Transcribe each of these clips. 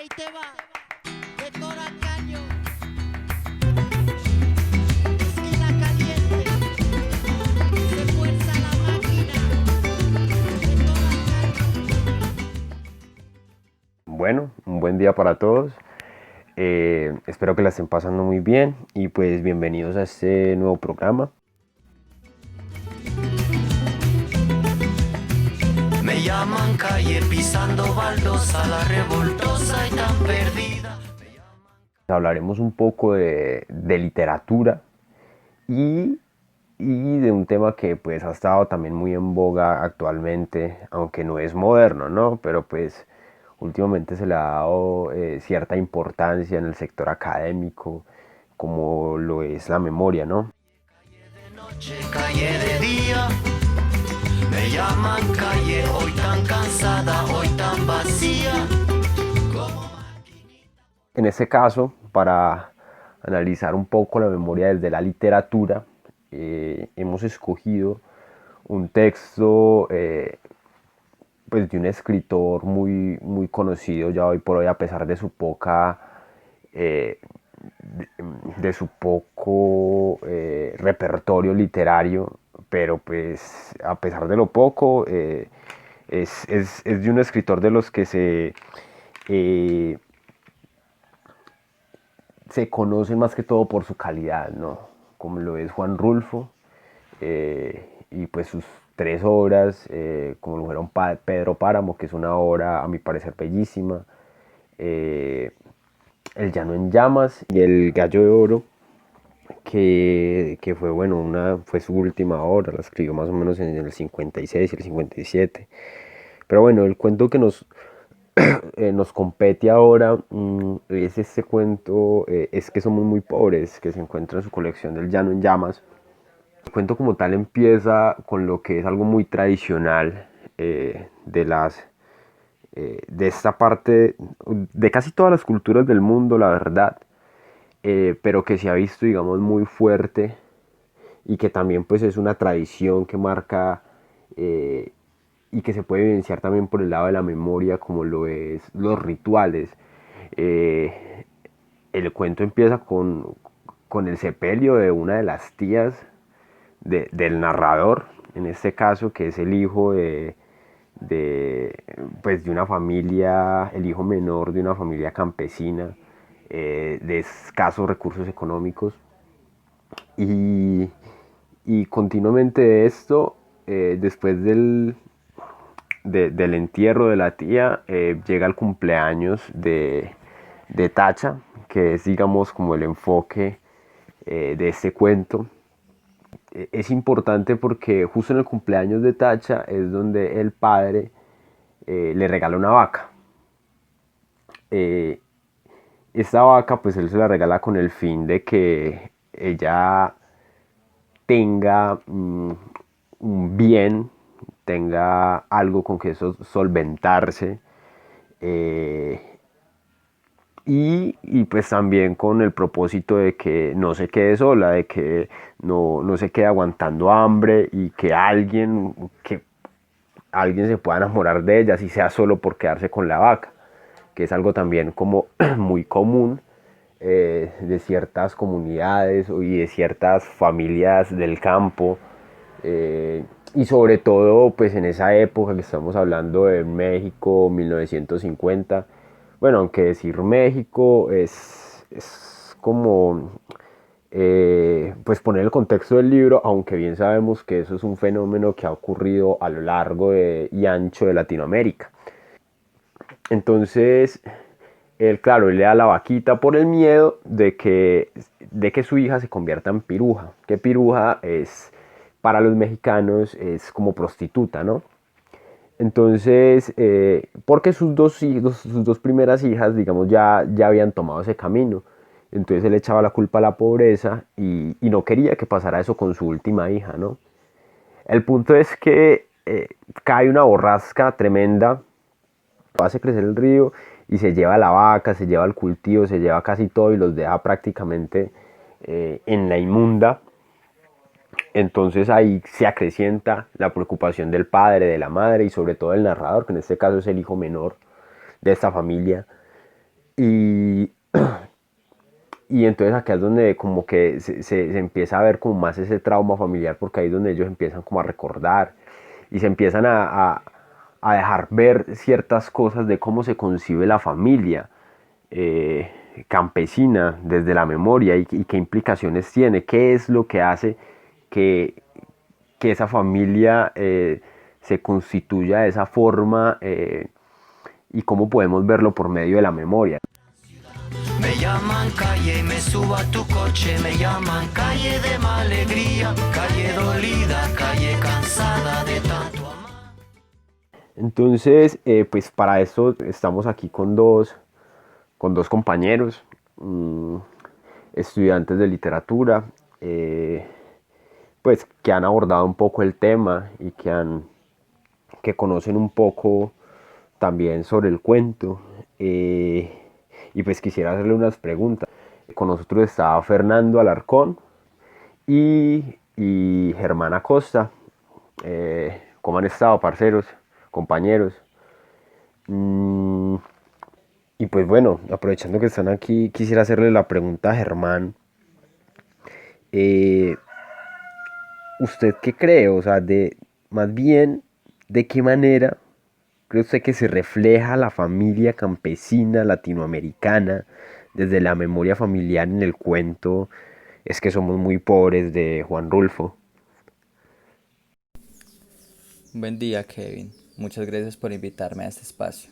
Ahí te va, de Toracaño, esquina caliente, se fuerza la máquina, de Toracaño. Bueno, un buen día para todos. Espero que la estén pasando muy bien y pues bienvenidos a este nuevo programa. Me llaman calle pisando baldosa, la revoltosa y tan perdida. Hablaremos un poco de literatura y, y de un tema que pues ha estado también muy en boga actualmente, aunque no es moderno, ¿no? Pero pues últimamente se le ha dado cierta importancia en el sector académico, como lo es la memoria, ¿no? Calle de noche, calle de día. Me llaman calle, hoy tan cansada, hoy tan vacía. En este caso, para analizar un poco la memoria desde la literatura, hemos escogido un texto pues de un escritor muy conocido ya hoy por hoy, a pesar de su poca eh, de su poco repertorio literario, pero pues a pesar de lo poco es de un escritor de los que eh, se conocen más que todo por su calidad, ¿no? Como lo es Juan Rulfo, y pues sus tres obras, como lo fueron Pedro Páramo, que es una obra a mi parecer bellísima, El Llano en Llamas y El Gallo de Oro, que fue, bueno, fue su última obra, la escribió más o menos en el 56 y el 57. Pero bueno, el cuento que nos compete ahora es este cuento, es que somos muy pobres, que se encuentra en su colección del Llano en Llamas. El cuento como tal empieza con lo que es algo muy tradicional de esta parte, de casi todas las culturas del mundo, la verdad, pero que se ha visto, digamos, muy fuerte y que también pues es una tradición que marca y que se puede evidenciar también por el lado de la memoria, como lo es los rituales. Eh, el cuento empieza con el sepelio de una de las tías del narrador, en este caso, que es el hijo de, pues, de una familia, el hijo menor de una familia campesina, de escasos recursos económicos. Y, y continuamente de esto, después del entierro de la tía, llega el cumpleaños de Tacha, que es, digamos, como el enfoque de este cuento. Es importante porque justo en el cumpleaños de Tacha es donde el padre le regala una vaca. Eh, Esta vaca pues él se la regala con el fin de que ella tenga un bien, tenga algo con que solventarse, eh, y pues también con el propósito de que no se quede sola, de que no se quede aguantando hambre y que alguien se pueda enamorar de ella, si sea solo por quedarse con la vaca, que es algo también como muy común de ciertas comunidades y de ciertas familias del campo, y sobre todo pues en esa época que estamos hablando de México 1950. Bueno, aunque decir México es como pues poner el contexto del libro, aunque bien sabemos que eso es un fenómeno que ha ocurrido a lo largo y ancho de Latinoamérica. Entonces, claro, él le da la vaquita por el miedo de que su hija se convierta en piruja. Que piruja es, para los mexicanos, es como prostituta, ¿no? Entonces, porque sus dos primeras hijas, digamos, ya habían tomado ese camino. Entonces él echaba la culpa a la pobreza y no quería que pasara eso con su última hija, ¿no? El punto es que cae una borrasca tremenda, hace crecer el río y se lleva la vaca, se lleva el cultivo, se lleva casi todo y los deja prácticamente en la inmunda. Entonces ahí se acrecienta la preocupación del padre, de la madre y sobre todo del narrador, que en este caso es el hijo menor de esta familia. Y, y entonces acá es donde como que se empieza a ver como más ese trauma familiar, porque ahí es donde ellos empiezan como a recordar y se empiezan a dejar ver ciertas cosas de cómo se concibe la familia campesina desde la memoria y qué implicaciones tiene, qué es lo que hace que, que esa familia se constituya de esa forma y cómo podemos verlo por medio de la memoria. Me llaman calle y me subo a tu coche, me llaman calle de mala alegría, calle dolida, calle cansada de tanto amar. Entonces, pues para esto estamos aquí con dos compañeros, estudiantes de literatura, pues que han abordado un poco el tema y que conocen un poco también sobre el cuento. Y pues quisiera hacerle unas preguntas. Con nosotros está Fernando Alarcón y Germán Acosta. ¿Cómo han estado, parceros, compañeros? Mm, y pues bueno, aprovechando que están aquí, quisiera hacerle la pregunta a Germán. Eh, ¿Usted qué cree? O sea, más bien, ¿de qué manera cree usted que se refleja la familia campesina latinoamericana desde la memoria familiar en el cuento Es que somos muy pobres de Juan Rulfo? Buen día, Kevin. Muchas gracias por invitarme a este espacio.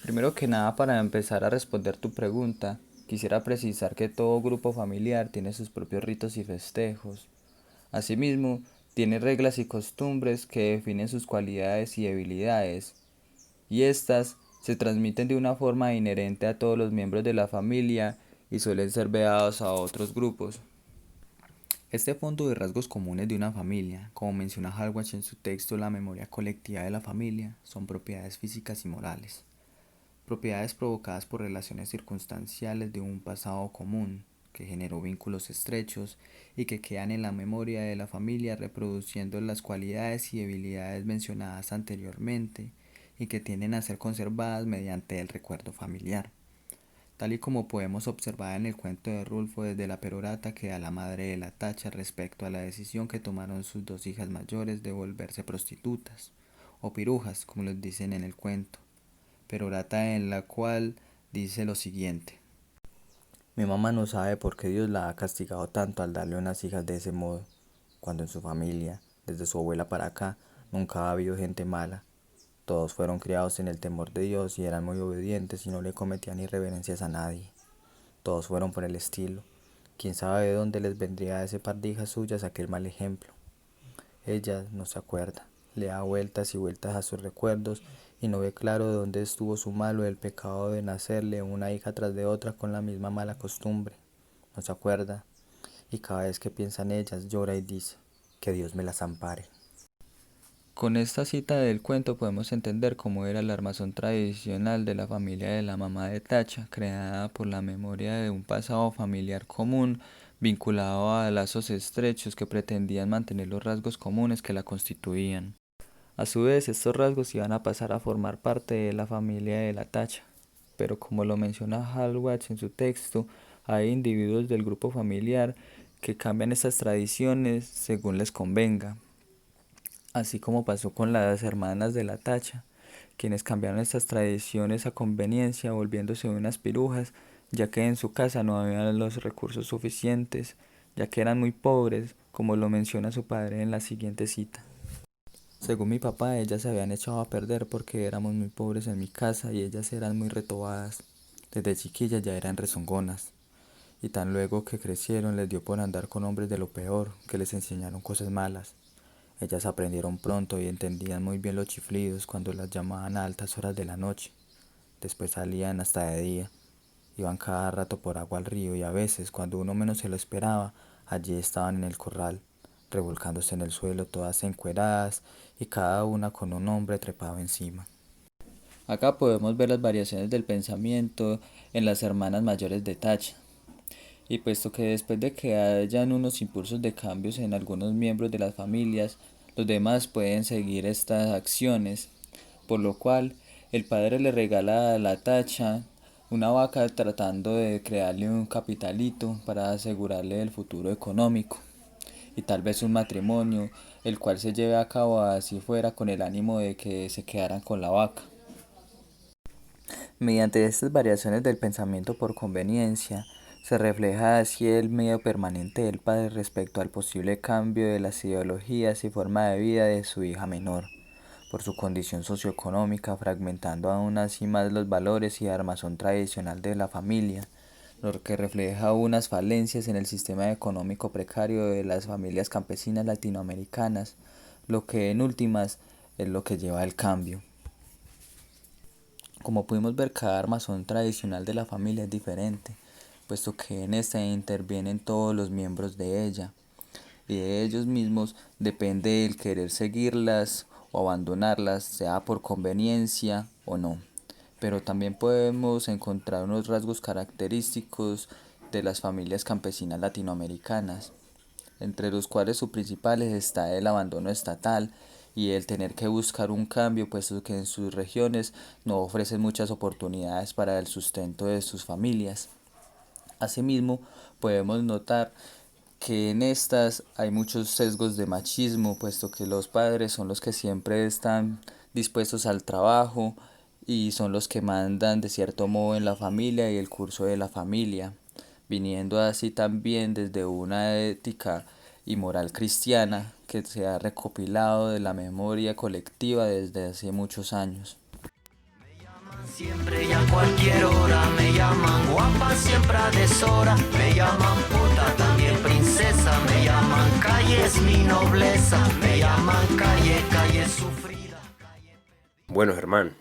Primero que nada, para empezar a responder tu pregunta, quisiera precisar que todo grupo familiar tiene sus propios ritos y festejos. Asimismo, tiene reglas y costumbres que definen sus cualidades y debilidades, y estas se transmiten de una forma inherente a todos los miembros de la familia y suelen ser vedados a otros grupos. Este fondo de rasgos comunes de una familia, como menciona Hallward en su texto La memoria colectiva de la familia, son propiedades físicas y morales. Propiedades provocadas por relaciones circunstanciales de un pasado común, que generó vínculos estrechos y que quedan en la memoria de la familia reproduciendo las cualidades y debilidades mencionadas anteriormente y que tienden a ser conservadas mediante el recuerdo familiar. Tal y como podemos observar en el cuento de Rulfo desde la perorata que da la madre de la tacha respecto a la decisión que tomaron sus dos hijas mayores de volverse prostitutas, o pirujas, como les dicen en el cuento, perorata en la cual dice lo siguiente: mi mamá no sabe por qué Dios la ha castigado tanto al darle unas hijas de ese modo, cuando en su familia, desde su abuela para acá, nunca ha habido gente mala. Todos fueron criados en el temor de Dios y eran muy obedientes y no le cometían irreverencias a nadie. Todos fueron por el estilo. Quién sabe de dónde les vendría a ese par de hijas suyas aquel mal ejemplo. Ella no se acuerda, le da vueltas y vueltas a sus recuerdos y no ve claro de dónde estuvo su malo del pecado de nacerle una hija tras de otra con la misma mala costumbre. No se acuerda, y cada vez que piensa en ellas llora y dice: que Dios me las ampare. Con esta cita del cuento podemos entender cómo era el armazón tradicional de la familia de la mamá de Tacha, creada por la memoria de un pasado familiar común vinculado a lazos estrechos que pretendían mantener los rasgos comunes que la constituían. A su vez, estos rasgos iban a pasar a formar parte de la familia de la Tacha, pero como lo menciona Hallward en su texto, hay individuos del grupo familiar que cambian estas tradiciones según les convenga, así como pasó con las hermanas de la Tacha, quienes cambiaron estas tradiciones a conveniencia volviéndose unas pirujas, ya que en su casa no había los recursos suficientes, ya que eran muy pobres, como lo menciona su padre en la siguiente cita. Según mi papá, ellas se habían echado a perder porque éramos muy pobres en mi casa y ellas eran muy retobadas. Desde chiquillas ya eran rezongonas, y tan luego que crecieron les dio por andar con hombres de lo peor, que les enseñaron cosas malas. Ellas aprendieron pronto y entendían muy bien los chiflidos cuando las llamaban a altas horas de la noche. Después salían hasta de día. Iban cada rato por agua al río y a veces, cuando uno menos se lo esperaba, allí estaban en el corral, revolcándose en el suelo todas encueradas y cada una con un hombre trepado encima. Acá podemos ver las variaciones del pensamiento en las hermanas mayores de Tacha. Y puesto que después de que hayan unos impulsos de cambios en algunos miembros de las familias, los demás pueden seguir estas acciones, por lo cual el padre le regala a la Tacha Una vaca tratando de crearle un capitalito para asegurarle el futuro económico y tal vez un matrimonio, el cual se lleve a cabo así fuera con el ánimo de que se quedaran con la vaca. Mediante estas variaciones del pensamiento por conveniencia, se refleja así el medio permanente del padre respecto al posible cambio de las ideologías y forma de vida de su hija menor, por su condición socioeconómica, fragmentando aún así más los valores y armazón tradicional de la familia, lo que refleja unas falencias en el sistema económico precario de las familias campesinas latinoamericanas, lo que en últimas es lo que lleva al cambio. Como pudimos ver, cada armazón tradicional de la familia es diferente, puesto que en esta intervienen todos los miembros de ella, y de ellos mismos depende el querer seguirlas o abandonarlas, sea por conveniencia o no. Pero también podemos encontrar unos rasgos característicos de las familias campesinas latinoamericanas, entre los cuales su principales está el abandono estatal y el tener que buscar un cambio, puesto que en sus regiones no ofrecen muchas oportunidades para el sustento de sus familias. Asimismo, podemos notar que en estas hay muchos sesgos de machismo, puesto que los padres son los que siempre están dispuestos al trabajo y son los que mandan de cierto modo en la familia y el curso de la familia, viniendo así también desde una ética y moral cristiana que se ha recopilado de la memoria colectiva desde hace muchos años. Siempre y a cualquier hora me llaman guapa, siempre a deshora. Me llaman puta, también princesa. Me llaman calle, es mi nobleza. Me llaman calle, calle sufrida. Bueno, Germán,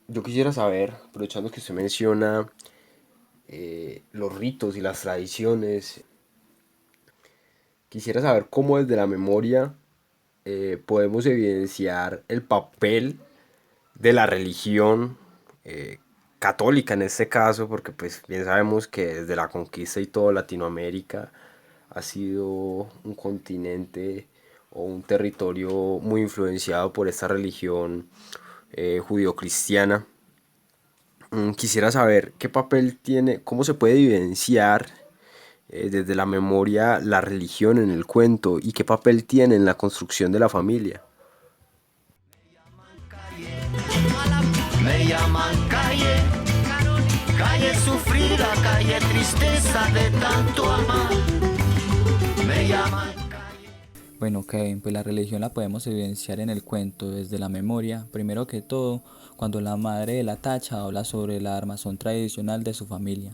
yo quisiera saber, aprovechando que usted menciona los ritos y las tradiciones, quisiera saber cómo desde la memoria podemos evidenciar el papel de la religión católica en este caso, porque pues bien sabemos que desde la conquista y todo Latinoamérica ha sido un continente o un territorio muy influenciado por esta religión judio-cristiana. Quisiera saber qué papel tiene, cómo se puede evidenciar desde la memoria la religión en el cuento y qué papel tiene en la construcción de la familia. Me llaman calle, calle sufrida, calle tristeza de tanto amar. Me llaman calle. Bueno, Kevin, pues la religión la podemos evidenciar en el cuento desde la memoria, primero que todo, cuando la madre de la tacha habla sobre la armazón tradicional de su familia.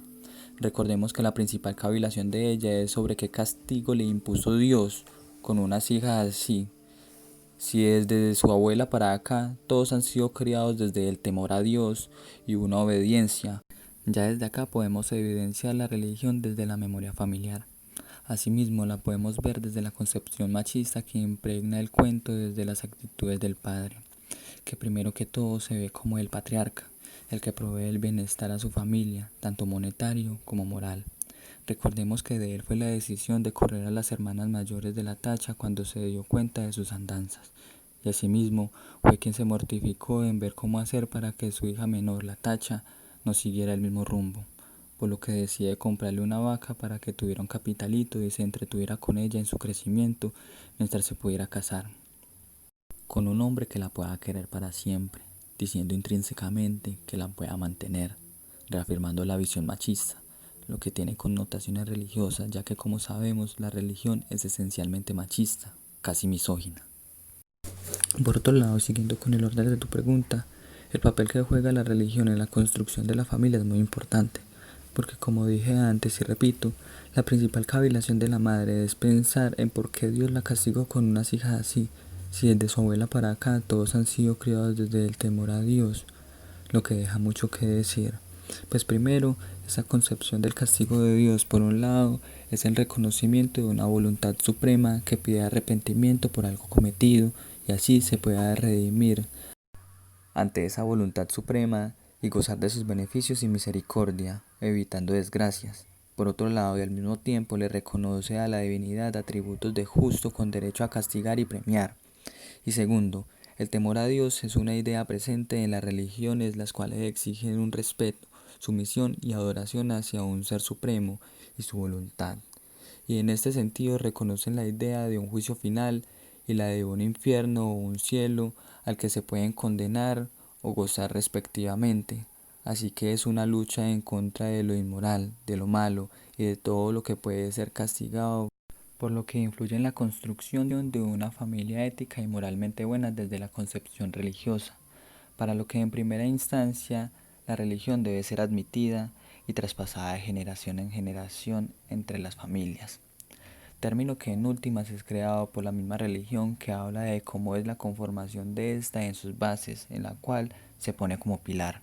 Recordemos que la principal cavilación de ella es sobre qué castigo le impuso Dios con unas hijas así. Si desde su abuela para acá todos han sido criados desde el temor a Dios y una obediencia, ya desde acá podemos evidenciar la religión desde la memoria familiar. Asimismo, la podemos ver desde la concepción machista que impregna el cuento desde las actitudes del padre, que primero que todo se ve como el patriarca, el que provee el bienestar a su familia, tanto monetario como moral. Recordemos que de él fue la decisión de correr a las hermanas mayores de la tacha cuando se dio cuenta de sus andanzas, y asimismo fue quien se mortificó en ver cómo hacer para que su hija menor, la tacha, no siguiera el mismo rumbo, por lo que decide comprarle una vaca para que tuviera un capitalito y se entretuviera con ella en su crecimiento mientras se pudiera casar con un hombre que la pueda querer para siempre, diciendo intrínsecamente que la pueda mantener, reafirmando la visión machista, lo que tiene connotaciones religiosas, ya que como sabemos la religión es esencialmente machista, casi misógina. Por otro lado, siguiendo con el orden de tu pregunta, el papel que juega la religión en la construcción de la familia es muy importante, porque como dije antes y repito, la principal cavilación de la madre es pensar en por qué Dios la castigó con unas hijas así, si desde su abuela para acá todos han sido criados desde el temor a Dios, lo que deja mucho que decir. Pues primero, esa concepción del castigo de Dios, por un lado, es el reconocimiento de una voluntad suprema que pide arrepentimiento por algo cometido y así se pueda redimir ante esa voluntad suprema y gozar de sus beneficios y misericordia, evitando desgracias. Por otro lado, y al mismo tiempo le reconoce a la divinidad atributos de justo con derecho a castigar y premiar. Y segundo, el temor a Dios es una idea presente en las religiones las cuales exigen un respeto sumisión y adoración hacia un ser supremo y su voluntad. Y en este sentido reconocen la idea de un juicio final y la de un infierno o un cielo al que se pueden condenar o gozar respectivamente. Así que es una lucha en contra de lo inmoral, de lo malo y de todo lo que puede ser castigado, por lo que influye en la construcción de una familia ética y moralmente buena desde la concepción religiosa, para lo que en primera instancia la religión debe ser admitida y traspasada de generación en generación entre las familias. Término que en últimas es creado por la misma religión, que habla de cómo es la conformación de esta en sus bases, en la cual se pone como pilar.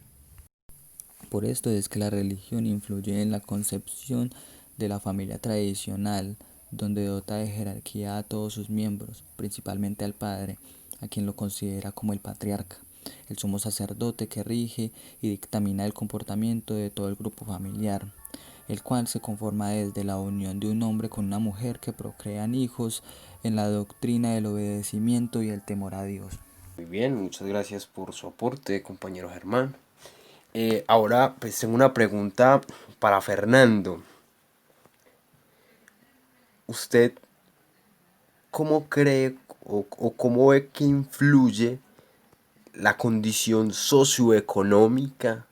Por esto es que la religión influye en la concepción de la familia tradicional, donde dota de jerarquía a todos sus miembros, principalmente al padre, a quien lo considera como el patriarca, el sumo sacerdote que rige y dictamina el comportamiento de todo el grupo familiar, el cual se conforma desde la unión de un hombre con una mujer que procrean hijos en la doctrina del obedecimiento y el temor a Dios. Muy bien, muchas gracias por su aporte, compañero Germán. Ahora pues tengo una pregunta para Fernando. ¿Usted cómo cree o cómo ve que influye la condición socioeconómica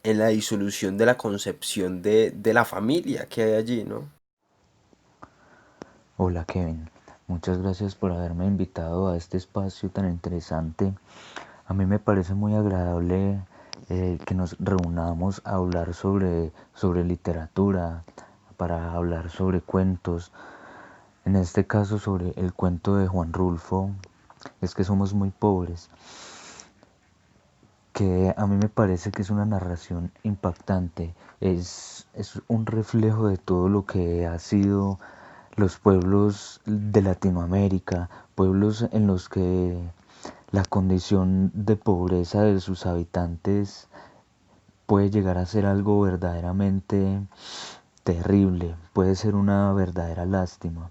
en la disolución de la concepción de la familia que hay allí, ¿no? Hola Kevin, muchas gracias por haberme invitado a este espacio tan interesante. A mí me parece muy agradable que nos reunamos a hablar sobre literatura, para hablar sobre cuentos. En este caso sobre el cuento de Juan Rulfo, Es que somos muy pobres, que a mí me parece que es una narración impactante, es un reflejo de todo lo que ha sido los pueblos de Latinoamérica, pueblos en los que la condición de pobreza de sus habitantes puede llegar a ser algo verdaderamente terrible, puede ser una verdadera lástima.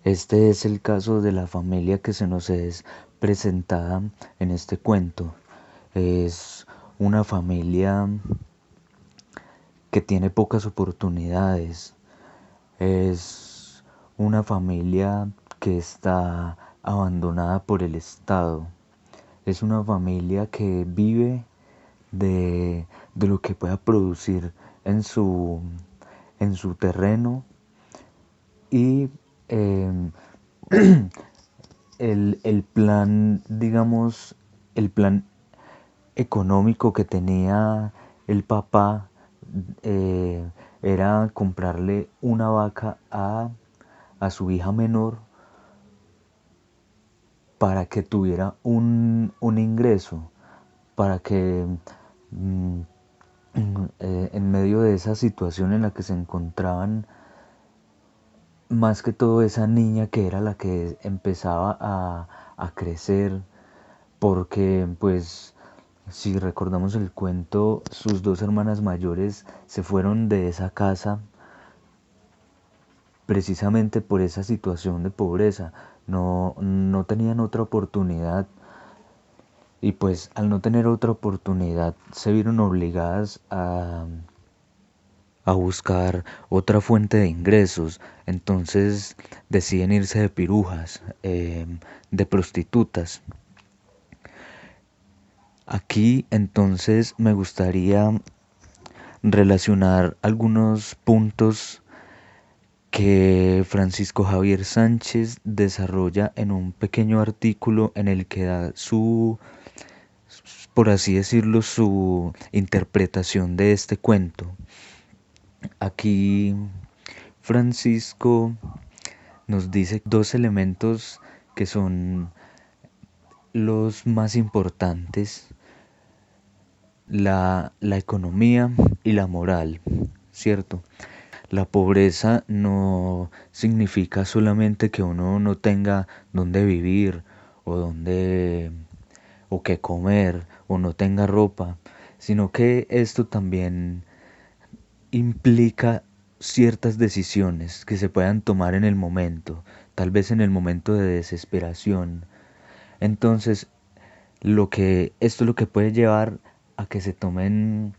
Este es el caso de la familia que se nos es presentada en este cuento. Es una familia que tiene pocas oportunidades. Es una familia que está abandonada por el Estado. Es una familia que vive de lo que pueda producir en su terreno y eh, el plan, digamos, el plan económico que tenía el papá era comprarle una vaca a su hija menor para que tuviera un ingreso, para que en medio de esa situación en la que se encontraban, más que todo esa niña que era la que empezaba a crecer, porque pues si recordamos el cuento, sus dos hermanas mayores se fueron de esa casa precisamente por esa situación de pobreza, no tenían otra oportunidad y pues al no tener otra oportunidad se vieron obligadas a buscar otra fuente de ingresos, entonces deciden irse de pirujas, de prostitutas. Aquí entonces me gustaría relacionar algunos puntos que Francisco Javier Sánchez desarrolla en un pequeño artículo en el que da por así decirlo, su interpretación de este cuento. Aquí Francisco nos dice dos elementos que son los más importantes: la economía y la moral, ¿cierto? La pobreza no significa solamente que uno no tenga dónde vivir o o qué comer o no tenga ropa, sino que esto también implica ciertas decisiones que se puedan tomar en el momento, tal vez en el momento de desesperación. Entonces, esto lo que puede llevar a que se tomen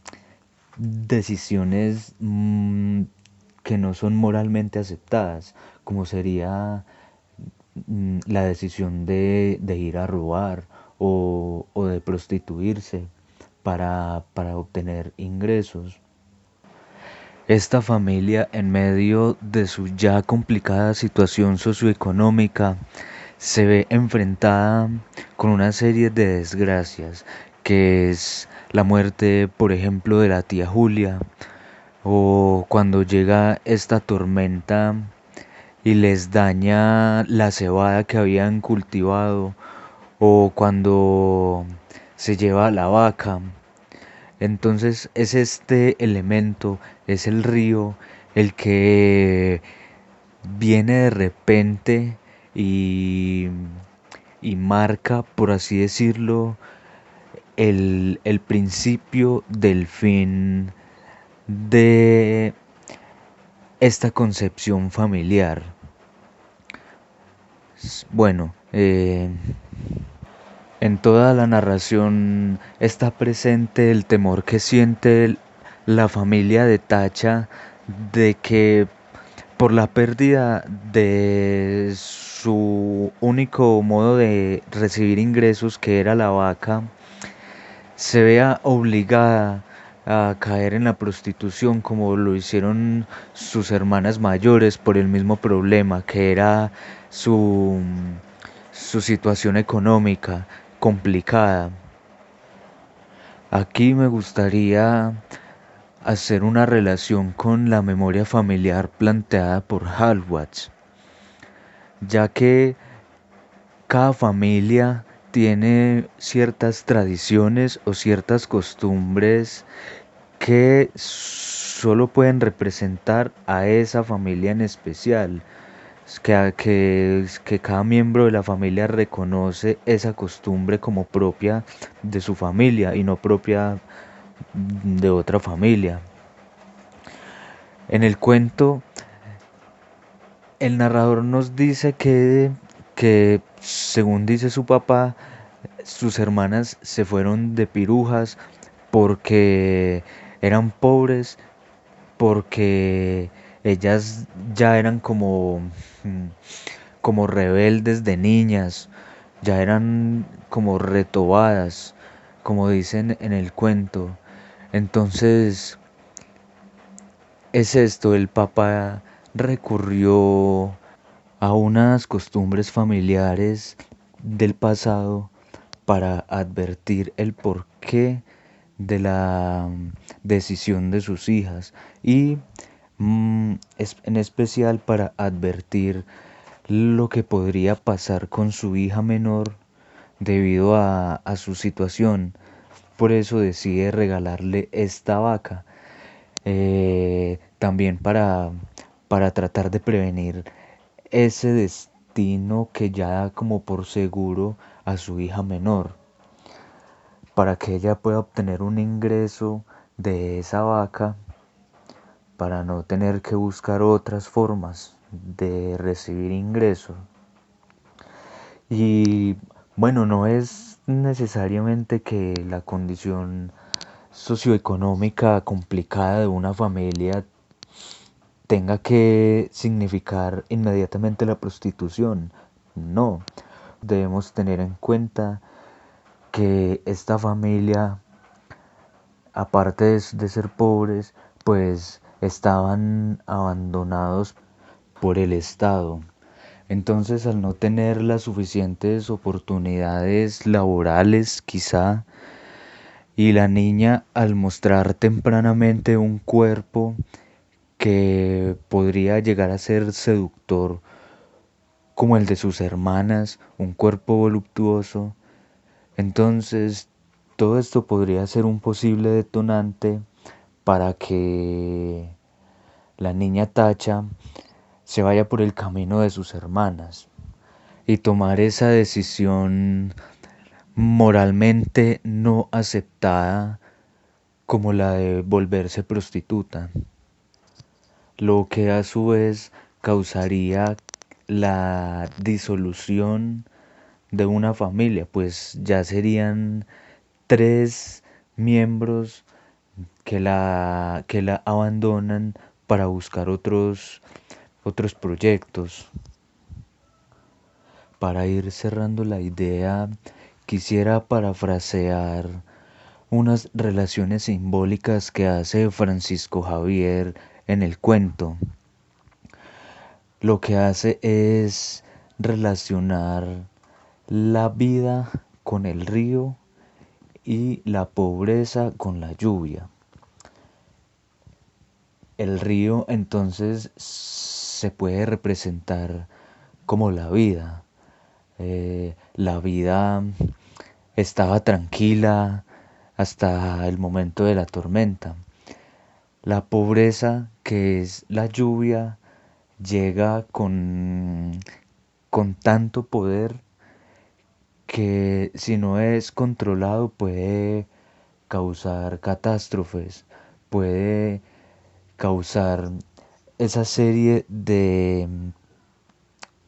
decisiones que no son moralmente aceptadas, como sería la decisión de ir a robar o de prostituirse para obtener ingresos. Esta familia, en medio de su ya complicada situación socioeconómica, se ve enfrentada con una serie de desgracias, que es la muerte, por ejemplo, de la tía Julia, o cuando llega esta tormenta y les daña la cebada que habían cultivado, o cuando se lleva a la vaca. Entonces es este elemento, es el río, el que viene de repente y, y marca, por así decirlo, el principio del fin de esta concepción familiar. Bueno, en toda la narración está presente el temor que siente la familia de Tacha de que por la pérdida de su único modo de recibir ingresos, que era la vaca, se vea obligada a caer en la prostitución como lo hicieron sus hermanas mayores por el mismo problema, que era su, su situación económica complicada. Aquí me gustaría hacer una relación con la memoria familiar planteada por Hallwatz, ya que cada familia tiene ciertas tradiciones o ciertas costumbres que solo pueden representar a esa familia en especial, que cada miembro de la familia reconoce esa costumbre como propia de su familia y no propia de otra familia. En el cuento, el narrador nos dice que según dice su papá, sus hermanas se fueron de pirujas porque eran pobres, porque ellas ya eran como rebeldes de niñas, ya eran como retobadas, como dicen en el cuento. Entonces, es esto, el papá recurrió a unas costumbres familiares del pasado para advertir el porqué de la decisión de sus hijas y en especial para advertir lo que podría pasar con su hija menor debido a su situación. Por eso decide regalarle esta vaca, también para tratar de prevenir ese destino que ya da como por seguro a su hija menor, para que ella pueda obtener un ingreso de esa vaca, para no tener que buscar otras formas de recibir ingresos. Y bueno, no es necesariamente que la condición socioeconómica complicada de una familia tenga que significar inmediatamente la prostitución. No, debemos tener en cuenta que esta familia, aparte de ser pobres, pues estaban abandonados por el Estado. Entonces, al no tener las suficientes oportunidades laborales, quizá, y la niña al mostrar tempranamente un cuerpo que podría llegar a ser seductor como el de sus hermanas, un cuerpo voluptuoso, entonces todo esto podría ser un posible detonante para que la niña Tacha se vaya por el camino de sus hermanas y tomar esa decisión moralmente no aceptada como la de volverse prostituta, lo que a su vez causaría la disolución de una familia, pues ya serían tres miembros que la abandonan para buscar otros proyectos. Para ir cerrando la idea, quisiera parafrasear unas relaciones simbólicas que hace Francisco Javier en el cuento. Lo que hace es relacionar la vida con el río y la pobreza con la lluvia. El río entonces se puede representar como la vida. La vida estaba tranquila hasta el momento de la tormenta. La pobreza, que es la lluvia, llega con tanto poder que si no es controlado puede causar catástrofes, puede causar esa serie de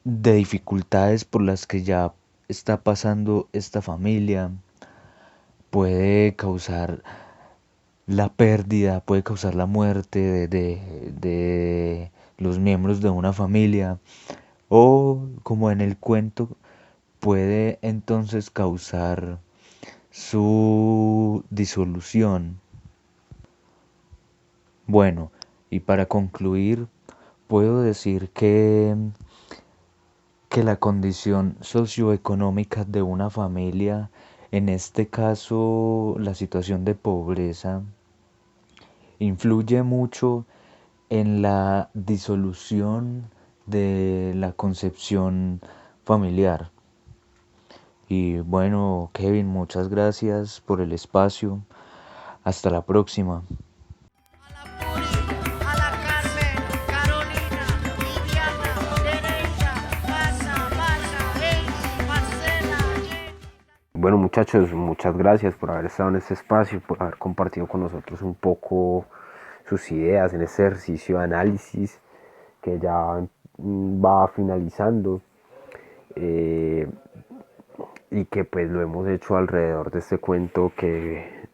dificultades por las que ya está pasando esta familia, puede causar la pérdida, puede causar la muerte de los miembros de una familia, o como en el cuento, puede entonces causar su disolución. Bueno, y para concluir, puedo decir que la condición socioeconómica de una familia, en este caso la situación de pobreza, influye mucho en la disolución de la concepción familiar. Y bueno, Kevin, muchas gracias por el espacio. Hasta la próxima. A la Carmen, Carolina, Viviana, Teresa, Masa, Elsie, Marcela, Jenny. Bueno, muchachos, muchas gracias por haber estado en este espacio, por haber compartido con nosotros un poco sus ideas en este ejercicio de análisis que ya va finalizando. Y que pues lo hemos hecho alrededor de este cuento que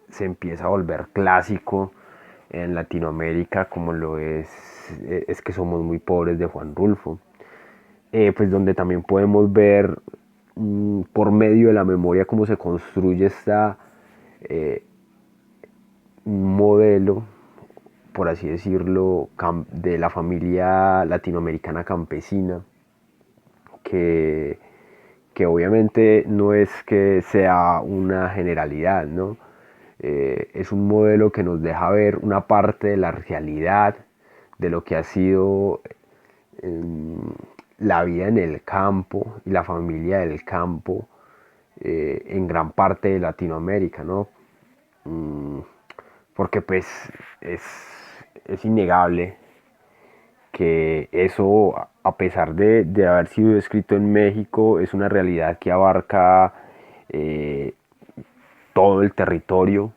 se empieza a volver clásico en Latinoamérica, como lo es que somos muy pobres, de Juan Rulfo. Pues donde también podemos ver por medio de la memoria cómo se construye un modelo, por así decirlo, de la familia latinoamericana campesina, que obviamente no es que sea una generalidad, ¿no? Es un modelo que nos deja ver una parte de la realidad de lo que ha sido la vida en el campo y la familia del campo en gran parte de Latinoamérica, ¿no? Porque pues es innegable que eso, a pesar de haber sido escrito en México, es una realidad que abarca todo el territorio.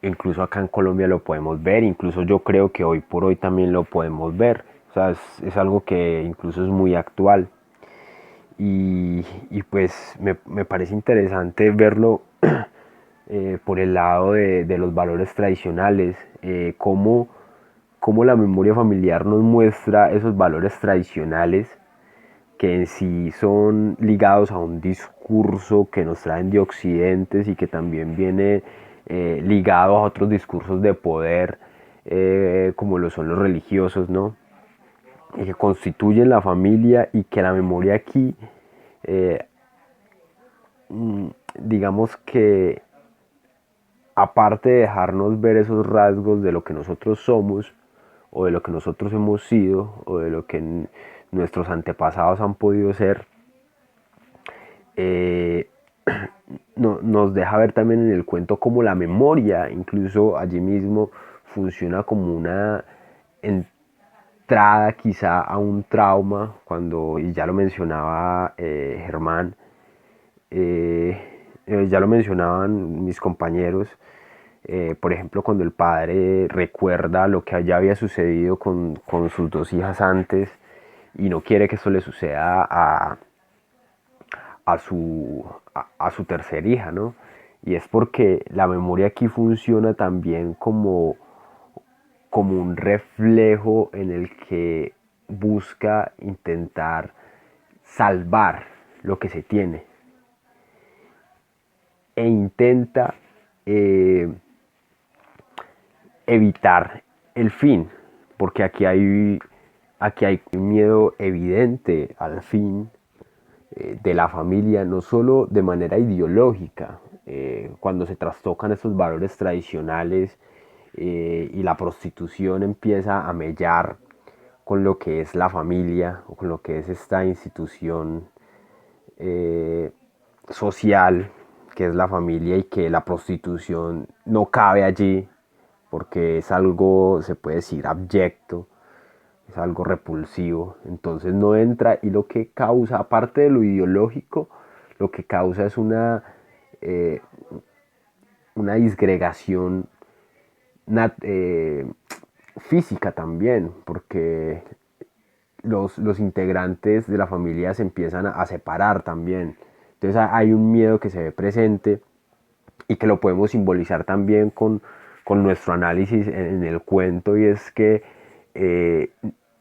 Incluso acá en Colombia lo podemos ver, incluso yo creo que hoy por hoy también lo podemos ver. O sea, es algo que incluso es muy actual. Y pues me parece interesante verlo por el lado de los valores tradicionales, cómo la memoria familiar nos muestra esos valores tradicionales que en sí son ligados a un discurso que nos traen de occidentes y que también viene ligado a otros discursos de poder, como lo son los religiosos, ¿no? Y que constituyen la familia, y que la memoria aquí, digamos que aparte de dejarnos ver esos rasgos de lo que nosotros somos, o de lo que nosotros hemos sido, o de lo que nuestros antepasados han podido ser, nos deja ver también en el cuento cómo la memoria, incluso allí mismo, funciona como una entrada quizá a un trauma, cuando, y ya lo mencionaba Germán, ya lo mencionaban mis compañeros, por ejemplo, cuando el padre recuerda lo que ya había sucedido con sus dos hijas antes y no quiere que eso le suceda a su tercer hija, ¿no? Y es porque la memoria aquí funciona también como un reflejo en el que busca intentar salvar lo que se tiene e intenta evitar el fin, porque aquí hay un miedo evidente al fin de la familia, no solo de manera ideológica, cuando se trastocan esos valores tradicionales y la prostitución empieza a mellar con lo que es la familia o con lo que es esta institución social que es la familia, y que la prostitución no cabe allí porque es algo, se puede decir, abyecto, es algo repulsivo, entonces no entra, y lo que causa, aparte de lo ideológico, lo que causa es una disgregación física también, porque los integrantes de la familia se empiezan a separar también. Entonces hay un miedo que se ve presente y que lo podemos simbolizar también con nuestro análisis en el cuento, y es que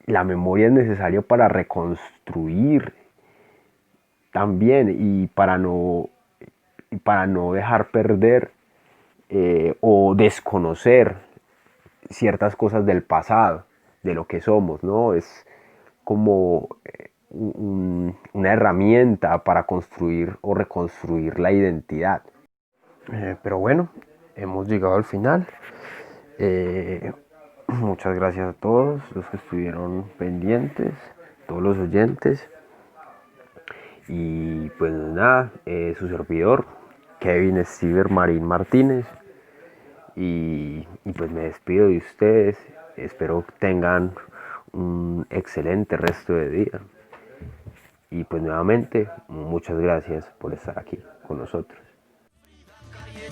la memoria es necesaria para reconstruir también y para no dejar perder o desconocer ciertas cosas del pasado, de lo que somos, ¿no? Es como una herramienta para construir o reconstruir la identidad. Pero bueno, hemos llegado al final. Muchas gracias a todos los que estuvieron pendientes, todos los oyentes. Y pues nada, su servidor, Kevin Stever Marín Martínez. Y pues me despido de ustedes. Espero que tengan un excelente resto de día. Y pues nuevamente, muchas gracias por estar aquí con nosotros.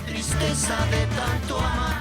Tristeza de tanto amar.